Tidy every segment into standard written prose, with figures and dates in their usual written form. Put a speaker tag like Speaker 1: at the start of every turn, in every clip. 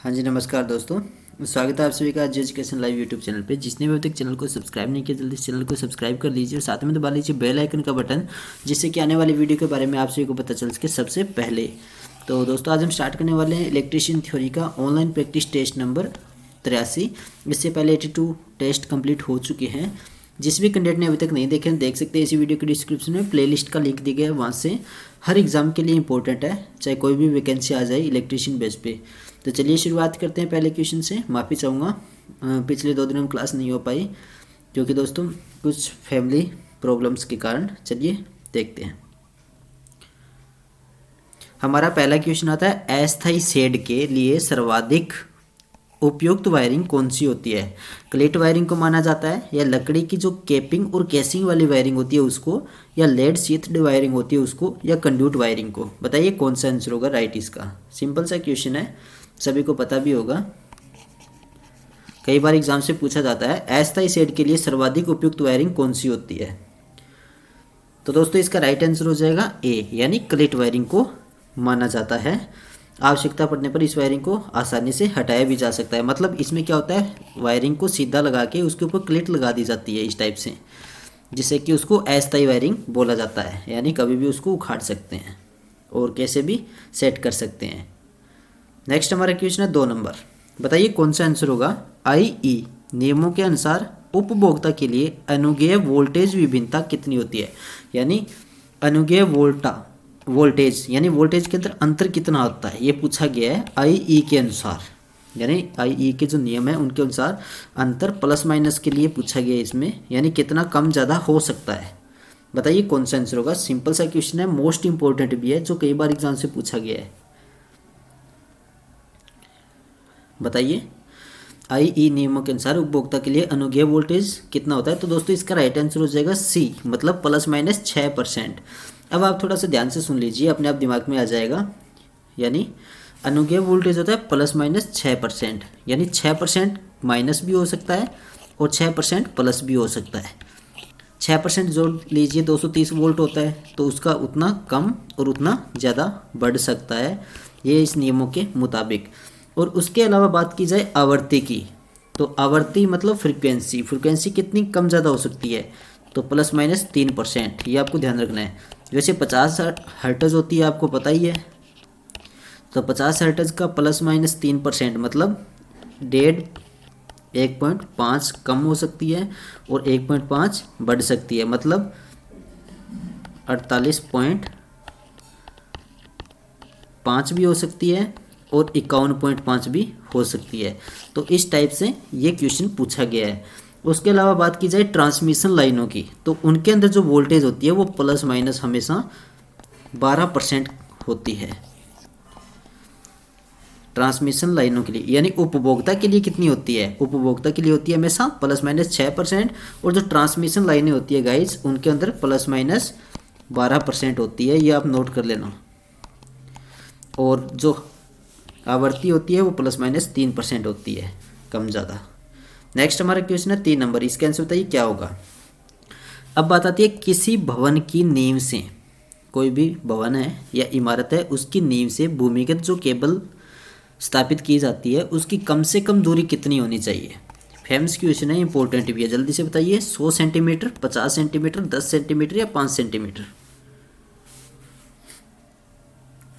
Speaker 1: हाँ जी, नमस्कार दोस्तों। स्वागत है आप सभी का आज एजुकेशन लाइव यूट्यूब चैनल पे। जिसने भी अभी तक चैनल को सब्सक्राइब नहीं किया, जल्दी इस चैनल को सब्सक्राइब कर लीजिए और साथ में दबा लीजिए बेल आइकन का बटन, जिससे कि आने वाली वीडियो के बारे में आप सभी को पता चल सके सबसे पहले। तो दोस्तों, आज हम स्टार्ट करने वाले हैं इलेक्ट्रीशियन थ्योरी का ऑनलाइन प्रैक्टिस टेस्ट नंबर 83। इससे पहले 82 टेस्ट कंप्लीट हो चुके हैं। जिस भी कैंडिडेट ने अभी तक नहीं देखे देख सकते हैं, इसी वीडियो के डिस्क्रिप्शन में प्लेलिस्ट का लिंक दी गया है, वहाँ से हर एग्ज़ाम के लिए इंपॉर्टेंट है, चाहे कोई भी वैकेंसी आ जाए इलेक्ट्रीशियन बेस पे। तो चलिए शुरुआत करते हैं पहले क्वेश्चन से। माफ़ी चाहूँगा पिछले 2 दिनों में क्लास नहीं हो पाई, क्योंकि दोस्तों कुछ फैमिली प्रॉब्लम्स के कारण। चलिए देखते हैं। हमारा पहला क्वेश्चन आता है, अस्थायी शेड के लिए सर्वाधिक उपयुक्त वायरिंग कौन सी होती है? क्लेट वायरिंग को माना जाता है, या लकड़ी की जो केपिंग और केसिंग वाली वायरिंग होती है उसको, या लेड शीथड वायरिंग होती है उसको, या कंड्यूट वायरिंग को? बताइए कौन सा आंसर होगा राइट इसका। सिंपल सा क्वेश्चन है, सभी को पता भी होगा, कई बार एग्जाम से पूछा जाता है। अस्थायी शेड के लिए सर्वाधिक उपयुक्त वायरिंग कौन सी होती है? तो दोस्तों इसका राइट आंसर हो जाएगा ए, यानी क्लेट वायरिंग को माना जाता है। आवश्यकता पड़ने पर इस वायरिंग को आसानी से हटाया भी जा सकता है। मतलब इसमें क्या होता है, वायरिंग को सीधा लगा के उसके ऊपर क्लिट लगा दी जाती है इस टाइप से, जिससे कि उसको अस्थायी वायरिंग बोला जाता है। यानी कभी भी उसको उखाड़ सकते हैं और कैसे भी सेट कर सकते हैं। नेक्स्ट हमारा क्वेश्चन है 2 नंबर। बताइए कौन सा आंसर होगा। IE नियमों के अनुसार उपभोक्ता के लिए अनुज्ञेय वोल्टेज विभिन्नता कितनी होती है? यानी अनुज्ञेय वोल्टेज यानी वोल्टेज के अंदर अंतर कितना होता है, ये पूछा गया है IE के अनुसार। यानी IE के जो नियम है उनके अनुसार अंतर प्लस माइनस के लिए पूछा गया है इसमें, यानी कितना कम ज़्यादा हो सकता है। बताइए कौन सा आंसर होगा। सिंपल सा क्वेश्चन है, मोस्ट इंपॉर्टेंट भी है, जो कई बार एग्जाम से पूछा गया है। बताइए IE नियमों के अनुसार उपभोक्ता के लिए अनुज्ञेय वोल्टेज कितना होता है? तो दोस्तों इसका राइट आंसर हो जाएगा C, मतलब प्लस माइनस 6%। अब आप थोड़ा सा ध्यान से सुन लीजिए, अपने आप दिमाग में आ जाएगा। यानी अनुज्ञेय वोल्टेज होता है प्लस माइनस 6%, यानी 6% माइनस भी हो सकता है और 6% प्लस भी हो सकता है। 6% जोड़ लीजिए, 230 वोल्ट होता है, तो उसका उतना कम और उतना ज़्यादा बढ़ सकता है, ये इस नियमों के मुताबिक। और उसके अलावा बात की जाए आवृत्ति की, तो आवृत्ति मतलब फ्रीक्वेंसी कितनी कम ज़्यादा हो सकती है? तो प्लस माइनस 3%, ये आपको ध्यान रखना है। वैसे 50 हर्ट्ज होती है, आपको पता ही है। तो 50 हर्ट्ज का प्लस माइनस 3% मतलब 1.5 कम हो सकती है और 1.5 बढ़ सकती है, मतलब 48.5 भी हो सकती है और 51.5 भी हो सकती है। तो इस टाइप से ये क्वेश्चन पूछा गया है। उसके अलावा बात की जाए ट्रांसमिशन लाइनों की, तो उनके अंदर जो वोल्टेज होती है वो प्लस माइनस हमेशा 12% होती है। ट्रांसमिशन लाइनों के लिए, यानी उपभोक्ता के लिए कितनी होती है? उपभोक्ता के लिए होती है हमेशा प्लस माइनस 6%, और जो ट्रांसमिशन लाइनें होती है गाइज, उनके अंदर प्लस माइनस 12% होती है, ये आप नोट कर लेना। और जो आवृत्ति होती है वो प्लस माइनस 3% होती है, कम ज़्यादा। नेक्स्ट हमारा क्वेश्चन है 3 नंबर। इसका आंसर बताइए क्या होगा। अब बात आती है, किसी भवन की नींव से, कोई भी भवन है या इमारत है, उसकी नींव से भूमिगत जो केबल स्थापित की जाती है उसकी कम से कम दूरी कितनी होनी चाहिए? फेमस क्वेश्चन है, इंपॉर्टेंट भी है, जल्दी से बताइए। 100 सेंटीमीटर, 50 सेंटीमीटर, 10 सेंटीमीटर या 5 सेंटीमीटर?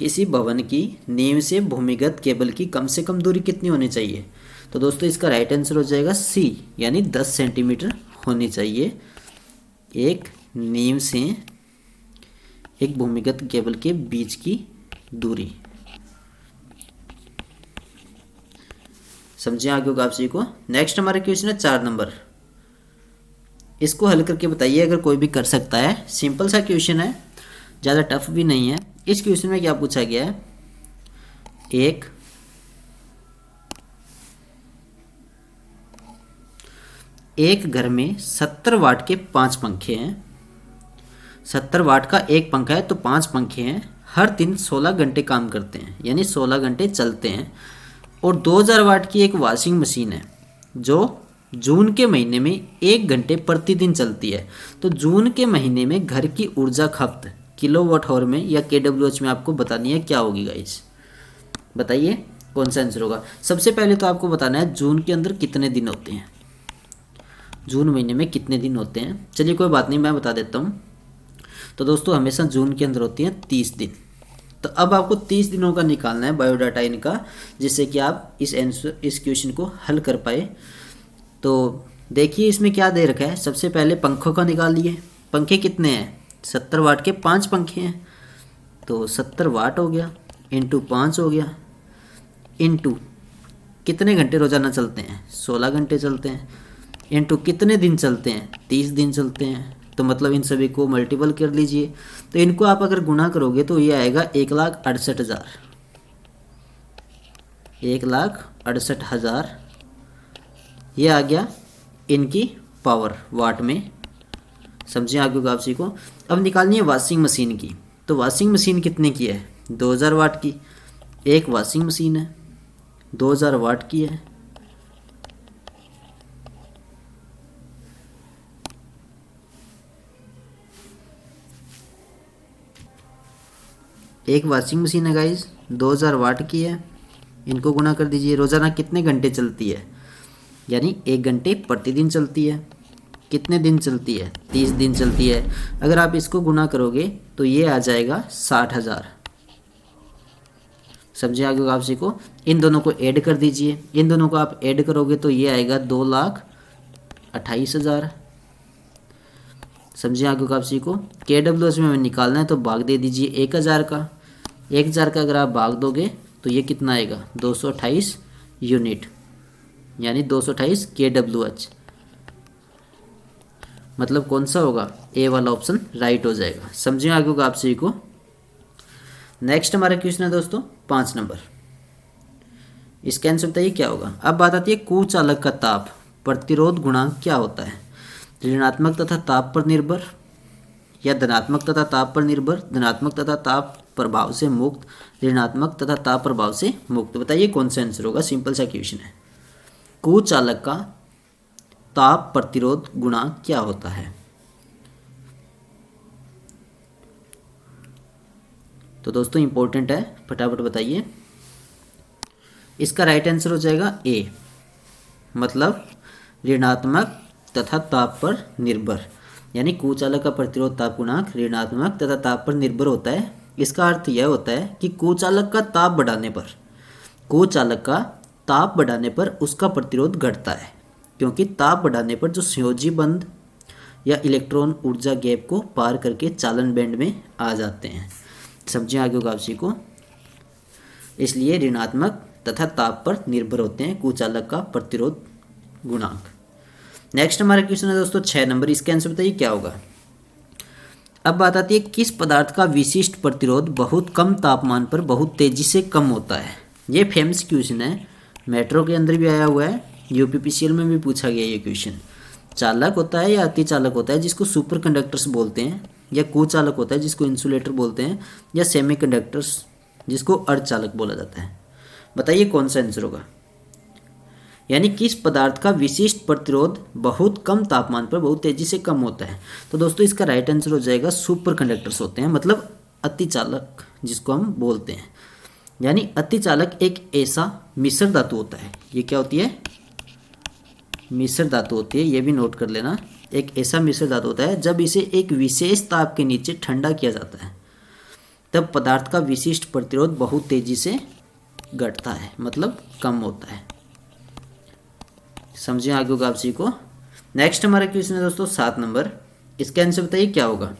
Speaker 1: किसी भवन की नींव से भूमिगत केबल की कम से कम दूरी कितनी होनी चाहिए? तो दोस्तों इसका राइट आंसर हो जाएगा C, यानी 10 सेंटीमीटर होनी चाहिए एक नींव से एक भूमिगत केबल के बीच की दूरी। समझिए आगे होगा आप सभी को। नेक्स्ट हमारा क्वेश्चन है 4 नंबर। इसको हल करके बताइए, अगर कोई भी कर सकता है। सिंपल सा क्वेश्चन है, ज़्यादा टफ भी नहीं है। इस क्वेश्चन में क्या पूछा गया है, एक घर में 70 वाट के 5 पंखे हैं। 70 वाट का एक पंखा है तो 5 पंखे हैं, हर दिन 16 घंटे काम करते हैं, यानी 16 घंटे चलते हैं। और 2000 वाट की एक वॉशिंग मशीन है जो जून के महीने में 1 घंटे प्रतिदिन चलती है। तो जून के महीने में घर की ऊर्जा खपत किलोवाट आवर में या KWH में आपको बतानी है, क्या होगी गाइस? बताइए कौन सा आंसर होगा? सबसे पहले तो आपको बताना है जून के अंदर कितने दिन होते हैं, जून महीने में कितने दिन होते हैं। चलिए कोई बात नहीं, मैं बता देता हूँ। तो दोस्तों हमेशा जून के अंदर होती हैं 30 दिन। तो अब आपको 30 दिनों का निकालना है बायोडाटा इनका, जिससे कि आप इस क्वेश्चन को हल कर पाए। तो देखिए इसमें क्या दे रखा है। सबसे पहले पंखों का निकाल लिए। पंखे कितने हैं? 70 वाट के 5 पंखे हैं, तो 70 वाट हो गया, इंटू 5 हो गया, इंटू कितने घंटे रोजाना चलते हैं? 16 घंटे चलते हैं, इंटू कितने दिन चलते हैं? 30 दिन चलते हैं। तो मतलब इन सभी को मल्टीपल कर लीजिए। तो इनको आप अगर गुना करोगे तो ये आएगा 1,68,000, 1,68,000 ये आ गया इनकी पावर वाट में। समझिए आगे को आप सीखो। अब निकालनी है वॉशिंग मशीन की। तो वॉशिंग मशीन कितने की है? 2000 वाट की। एक वॉशिंग मशीन है 2000 वाट की है। एक वॉशिंग मशीन है गाइस 2000 वाट की है। इनको गुना कर दीजिए। रोज़ाना कितने घंटे चलती है? यानी 1 घंटे प्रतिदिन चलती है। कितने दिन चलती है? 30 दिन चलती है। अगर आप इसको गुना करोगे तो ये आ जाएगा 60,000। समझिए आगे आप सीखो। इन दोनों को ऐड कर दीजिए। इन दोनों को आप ऐड करोगे तो ये आएगा 2,28,000। समझिए आगे को आप सीखो। KWS में निकालना है तो भाग दे दीजिए 1000 का। 1000 का अगर आप भाग दोगे तो ये कितना आएगा? 228 यूनिट, यानी 228 KWH। मतलब कौन सा होगा? ए वाला ऑप्शन राइट हो जाएगा। समझिए आगे को आप सभी को। नेक्स्ट हमारा क्वेश्चन है दोस्तों 5 नंबर। इसका आंसर बताइए क्या होगा। अब बात आती है कुचालक का ताप प्रतिरोध गुणांक क्या होता है? ऋणात्मक तथा ताप पर निर्भर, या धनात्मक तथा ताप पर निर्भर, धनात्मक तथा ताप प्रभाव से मुक्त, ऋणात्मक तथा ताप प्रभाव से मुक्त। बताइए कौन सा आंसर होगा। सिंपल सा क्वेश्चन है। कुचालक का ताप प्रतिरोध गुणांक क्या होता है? तो दोस्तों इंपॉर्टेंट है, फटाफट बताइए। इसका राइट आंसर हो जाएगा ए, मतलब ऋणात्मक तथा ताप पर निर्भर। यानी कुचालक का प्रतिरोध ताप गुणांक ऋणात्मक तथा ताप पर निर्भर होता है। इसका अर्थ यह होता है कि कुचालक का ताप बढ़ाने पर, कुचालक का ताप बढ़ाने पर उसका प्रतिरोध घटता है, क्योंकि ताप बढ़ाने पर जो संयोजी बंध या इलेक्ट्रॉन ऊर्जा गैप को पार करके चालन बैंड में आ जाते हैं। समझिए आगे होगा आपसी को। इसलिए ऋणात्मक तथा ताप पर निर्भर होते हैं कुचालक का प्रतिरोध गुणांक। नेक्स्ट हमारा क्वेश्चन है दोस्तों 6 नंबर। इसका आंसर बताइए क्या होगा। अब बात आती है किस पदार्थ का विशिष्ट प्रतिरोध बहुत कम तापमान पर बहुत तेजी से कम होता है। ये फेमस क्वेश्चन है, मेट्रो के अंदर भी आया हुआ है, यूपीपीसीएल में भी पूछा गया ये क्वेश्चन। चालक होता है या अति चालक होता है जिसको सुपर कंडक्टर्स बोलते हैं, या कुचालक होता है जिसको इंसुलेटर बोलते हैं, या सेमीकंडक्टर्स जिसको अर्धचालक बोला जाता है। बताइए कौन सा आंसर होगा। यानी किस पदार्थ का विशिष्ट प्रतिरोध बहुत कम तापमान पर बहुत तेजी से कम होता है। तो दोस्तों इसका राइट आंसर हो जाएगा सुपर कंडक्टर्स होते हैं, मतलब अति चालक जिसको हम बोलते हैं। यानी अति चालक एक ऐसा मिश्र धातु होता है। ये क्या होती है? मिश्र धातु होती है, ये भी नोट कर लेना। एक ऐसा मिश्र धातु होता है जब इसे एक विशेष ताप के नीचे ठंडा किया जाता है तब पदार्थ का विशिष्ट प्रतिरोध बहुत तेजी से घटता है, मतलब कम होता है। समझिए आगे होगा आप को। नेक्स्ट हमारा क्वेश्चन है दोस्तों 7 नंबर। इसका आंसर बताइए क्या होगा।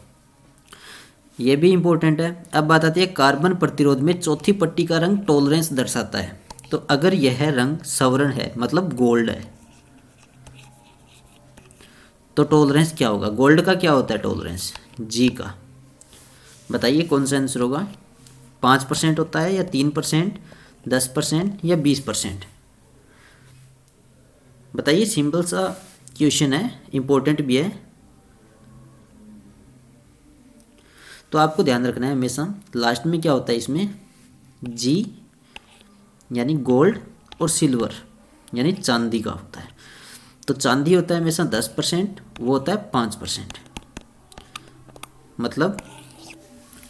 Speaker 1: ये भी इंपॉर्टेंट है। अब बात आती है कार्बन प्रतिरोध में चौथी पट्टी का रंग टॉलरेंस दर्शाता है। तो अगर यह रंग सवर्ण है, मतलब गोल्ड है, तो टॉलरेंस क्या होगा। गोल्ड का क्या होता है टॉलरेंस? जी का। बताइए कौन सा आंसर होगा। 5% होता है, या 3%, 10%, या 20%। बताइए, सिंपल सा क्वेश्चन है, इंपॉर्टेंट भी है। तो आपको ध्यान रखना है हमेशा लास्ट में क्या होता है इसमें, जी यानी गोल्ड, और सिल्वर यानी चांदी का होता है। तो चांदी होता है हमेशा 10%, वो होता है 5%। मतलब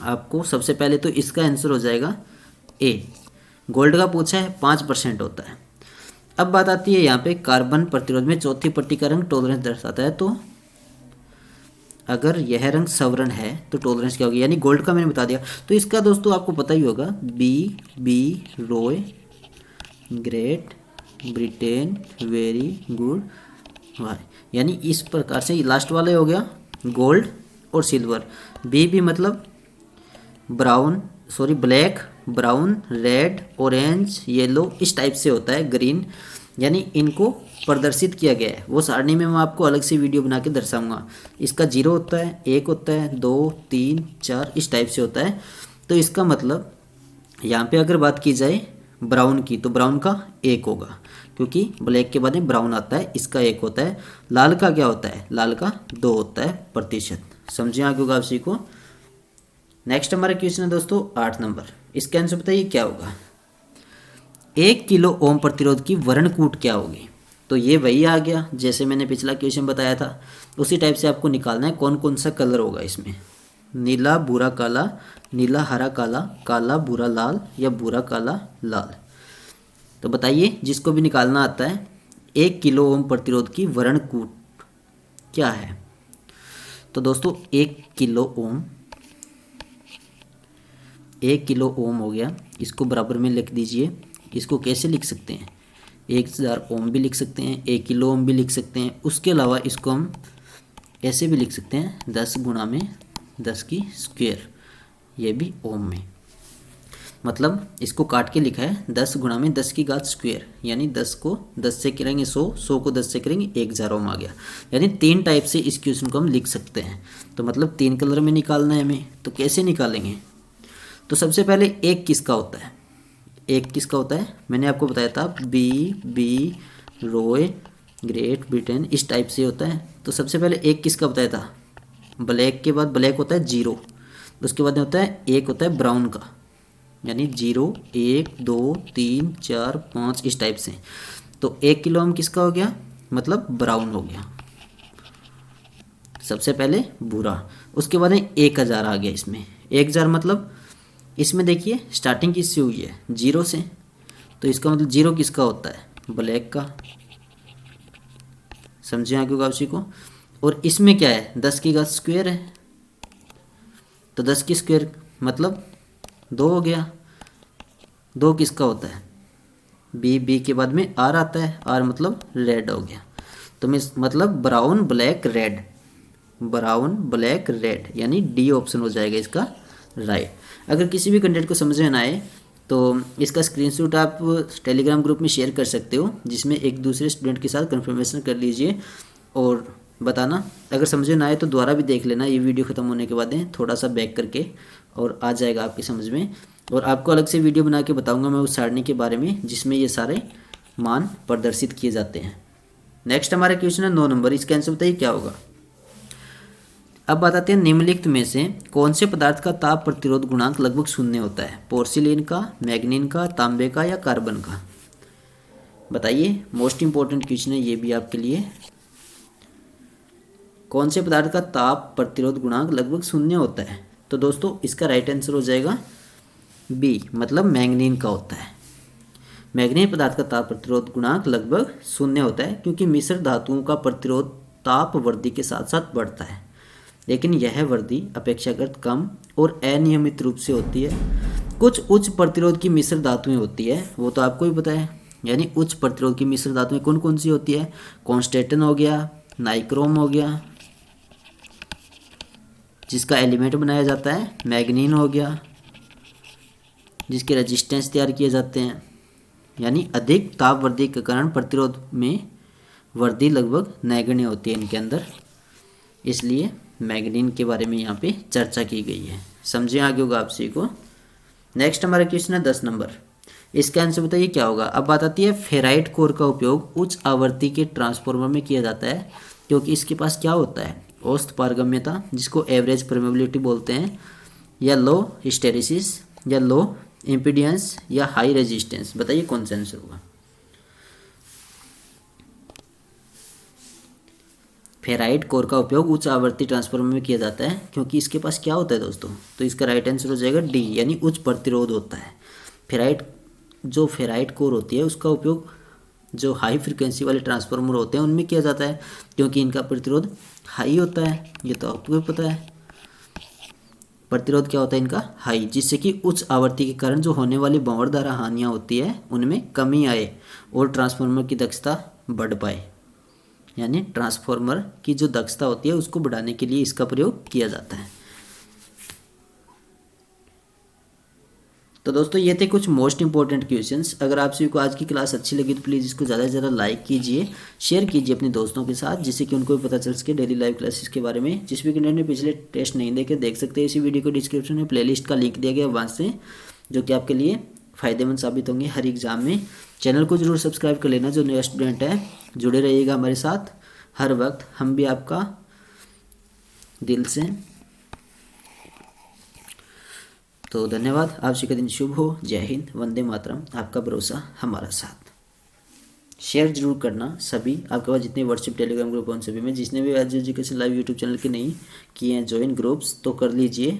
Speaker 1: आपको सबसे पहले तो इसका आंसर हो जाएगा ए, गोल्ड का पूछा है 5% होता है। अब बात आती है यहाँ पे कार्बन प्रतिरोध में चौथी पट्टी का रंग टॉलरेंस दर्शाता है, तो अगर यह रंग सवर्ण है तो टॉलरेंस क्या होगी, यानी गोल्ड का मैंने बता दिया। तो इसका दोस्तों आपको पता ही होगा, B Roy, Great Britain, very good Y, यानी इस प्रकार से लास्ट वाले हो गया गोल्ड और सिल्वर। बी मतलब brown, sorry black, brown, red, orange, yellow, इस टाइप से होता है, ग्रीन, यानी इनको प्रदर्शित किया गया है। वो सारणी में मैं आपको अलग से वीडियो बना के दर्शाऊंगा। इसका 0 होता है, 1 होता है, 2, 3, 4, इस टाइप से होता है। तो इसका मतलब यहाँ पे अगर बात की जाए ब्राउन की, तो ब्राउन का 1 होगा, क्योंकि ब्लैक के बाद में ब्राउन आता है, इसका 1 होता है। लाल का क्या होता है, लाल का 2 होता है प्रतिशत। समझे आगे होगा आप सभी को। नेक्स्ट हमारा क्वेश्चन है दोस्तों 8 नंबर। इसका आंसर बताइए क्या होगा। 1 किलो ओम प्रतिरोध की वर्णकूट क्या होगी। तो ये वही आ गया जैसे मैंने पिछला क्वेश्चन बताया था, उसी टाइप से आपको निकालना है कौन कौन सा कलर होगा इसमें, नीला भूरा काला, नीला हरा काला, काला भूरा लाल, या भूरा काला लाल। तो बताइए जिसको भी निकालना आता है 1 किलो ओम प्रतिरोध की वर्णकूट क्या है। तो दोस्तों 1 किलो ओम हो गया, इसको बराबर में लिख दीजिए। इसको कैसे लिख सकते हैं, 1000 ओम भी लिख सकते हैं, 1 किलो ओम भी लिख सकते हैं। उसके अलावा इसको हम ऐसे भी लिख सकते हैं 10 गुणा में 10 की स्क्वायर, ये भी ओम में, मतलब इसको काट के लिखा है 10 गुणा में 10 की घात स्क्वायर, यानी 10 को 10 से करेंगे 100, 100 को 10 से करेंगे 1000 ओम आ गया। यानी 3 टाइप से इस क्वेश्चन को हम लिख सकते हैं। तो मतलब 3 कलर में निकालना है हमें, तो कैसे निकालेंगे। तो सबसे पहले 1 किसका होता है, 1 किसका होता है मैंने आपको बताया था, बी रॉय, ग्रेट ब्रिटेन, इस टाइप से होता है। तो सबसे पहले 1 किसका बताया था, ब्लैक के बाद ब्लैक होता है 0, उसके बाद होता है 1 होता है ब्राउन का, यानी 0, 1, 2, 3, 4, 5, इस टाइप से। तो 1 किलो ओम किसका हो गया, मतलब ब्राउन हो गया सबसे पहले भूरा। उसके बाद 1000 आ गया इसमें, 1000 मतलब इसमें देखिए स्टार्टिंग किससे हुई है, 0 से, तो इसका मतलब 0 किसका होता है, ब्लैक का। समझे आगे होगा उसी को। और इसमें क्या है, 10 की घात स्क्वायर है, तो 10 की स्क्वायर मतलब 2 हो गया। 2 किसका होता है, बी के बाद में आर आता है, आर मतलब रेड हो गया। तो मतलब brown black red, brown black red, यानी डी ऑप्शन हो जाएगा इसका राइट। अगर किसी भी कंटेंट को समझ में ना आए तो इसका स्क्रीनशॉट आप टेलीग्राम ग्रुप में शेयर कर सकते हो, जिसमें एक दूसरे स्टूडेंट के साथ कन्फर्मेशन कर लीजिए और बताना। अगर समझ में ना आए तो दोबारा भी देख लेना, ये वीडियो ख़त्म होने के बाद थोड़ा सा बैक करके, और आ जाएगा आपकी समझ में। और आपको अलग से वीडियो बना के बताऊँगा मैं उस सारणी के बारे में जिसमें ये सारे मान प्रदर्शित किए जाते हैं। नेक्स्ट हमारा क्वेश्चन है 9 नंबर। इसका आंसर बताइए क्या होगा। अब बताते हैं निम्नलिखित में से कौन से पदार्थ का ताप प्रतिरोध गुणांक लगभग 0 होता है, पोर्सिलेन का, मैग्नीन का, तांबे का, या कार्बन का। बताइए, मोस्ट इंपॉर्टेंट क्वेश्चन है ये भी आपके लिए। कौन से पदार्थ का ताप प्रतिरोध गुणांक लगभग 0 होता है। तो दोस्तों इसका राइट आंसर हो जाएगा बी, मतलब मैग्नीन का होता है। मैग्नीन पदार्थ का ताप प्रतिरोध गुणांक लगभग 0 होता है, क्योंकि मिश्र धातुओं का प्रतिरोध ताप वृद्धि के साथ साथ बढ़ता है, लेकिन यह वृद्धि अपेक्षाकृत कम और अनियमित रूप से होती है। कुछ उच्च प्रतिरोध की मिश्र धातुएं होती है, वो तो आपको ही पता है। यानी उच्च प्रतिरोध की मिश्र धातुएं कौन कौन सी होती है, कॉन्स्टेंटन हो गया, नाइक्रोम हो गया जिसका एलिमेंट बनाया जाता है, मैग्नीन हो गया जिसके रेजिस्टेंस तैयार किए जाते हैं। यानी अधिक ताप वृद्धि के कारण प्रतिरोध में वृद्धि लगभग नगण्य होती है इनके अंदर, इसलिए मैग्नीन के बारे में यहाँ पे चर्चा की गई है। समझे आगे होगा आप सभी को। नेक्स्ट हमारा क्वेश्चन है 10 नंबर। इसका आंसर बताइए क्या होगा। अब बात आती है फेराइट कोर का उपयोग उच्च आवृत्ति के ट्रांसफार्मर में किया जाता है, क्योंकि इसके पास क्या होता है, औसत पारगम्यता, जिसको एवरेज परमेबिलिटी बोलते हैं, या लो हिस्टेरिसिस, या लो इम्पीडियंस, या हाई रेजिस्टेंस। बताइए कौन सा आंसर होगा। फेराइट कोर का उपयोग उच्च आवृत्ति ट्रांसफार्मर में किया जाता है, क्योंकि इसके पास क्या होता है दोस्तों। तो इसका राइट आंसर हो जाएगा डी, यानी उच्च प्रतिरोध होता है। फेराइट जो फेराइट कोर होती है उसका उपयोग जो हाई फ्रिक्वेंसी वाले ट्रांसफार्मर होते हैं उनमें किया जाता है, क्योंकि इनका प्रतिरोध हाई होता है। ये तो आपको भी पता है, प्रतिरोध क्या होता है इनका, हाई, जिससे कि उच्च आवृत्ति के कारण जो होने वाली भंवरधारा हानियाँ होती है उनमें कमी आए और ट्रांसफार्मर की दक्षता बढ़ पाए। यानी ट्रांसफार्मर की जो दक्षता होती है उसको बढ़ाने के लिए इसका प्रयोग किया जाता है। तो दोस्तों ये थे कुछ मोस्ट इंपॉर्टेंट क्वेश्चंस। अगर आप सभी को आज की क्लास अच्छी लगी तो प्लीज़ इसको ज़्यादा से ज़्यादा लाइक कीजिए, शेयर कीजिए अपने दोस्तों के साथ, जिससे कि उनको भी पता चल सके डेली लाइव क्लासेस के बारे में। जिस भी कैंडिडेट ने पिछले टेस्ट नहीं देखे देख सकते हैं, इसी वीडियो को डिस्क्रिप्शन में प्लेलिस्ट का लिंक दिया गया, वहाँ से, जो कि आपके लिए फ़ायदेमंद साबित होंगे हर एग्ज़ाम में। चैनल को जरूर सब्सक्राइब कर लेना जो नया स्टूडेंट है, जुड़े रहिएगा हमारे साथ हर वक्त, हम भी आपका दिल से। तो धन्यवाद, आप सभी का दिन शुभ हो। जय हिंद, वंदे मातरम, आपका भरोसा हमारा साथ। शेयर जरूर करना सभी, आपके पास जितने व्हाट्सएप टेलीग्राम ग्रुप हैं उन सभी में। जिसने भी आज एजुकेशन लाइव यूट्यूब चैनल के नहीं किए हैं ज्वाइन ग्रुप्स तो कर लीजिए।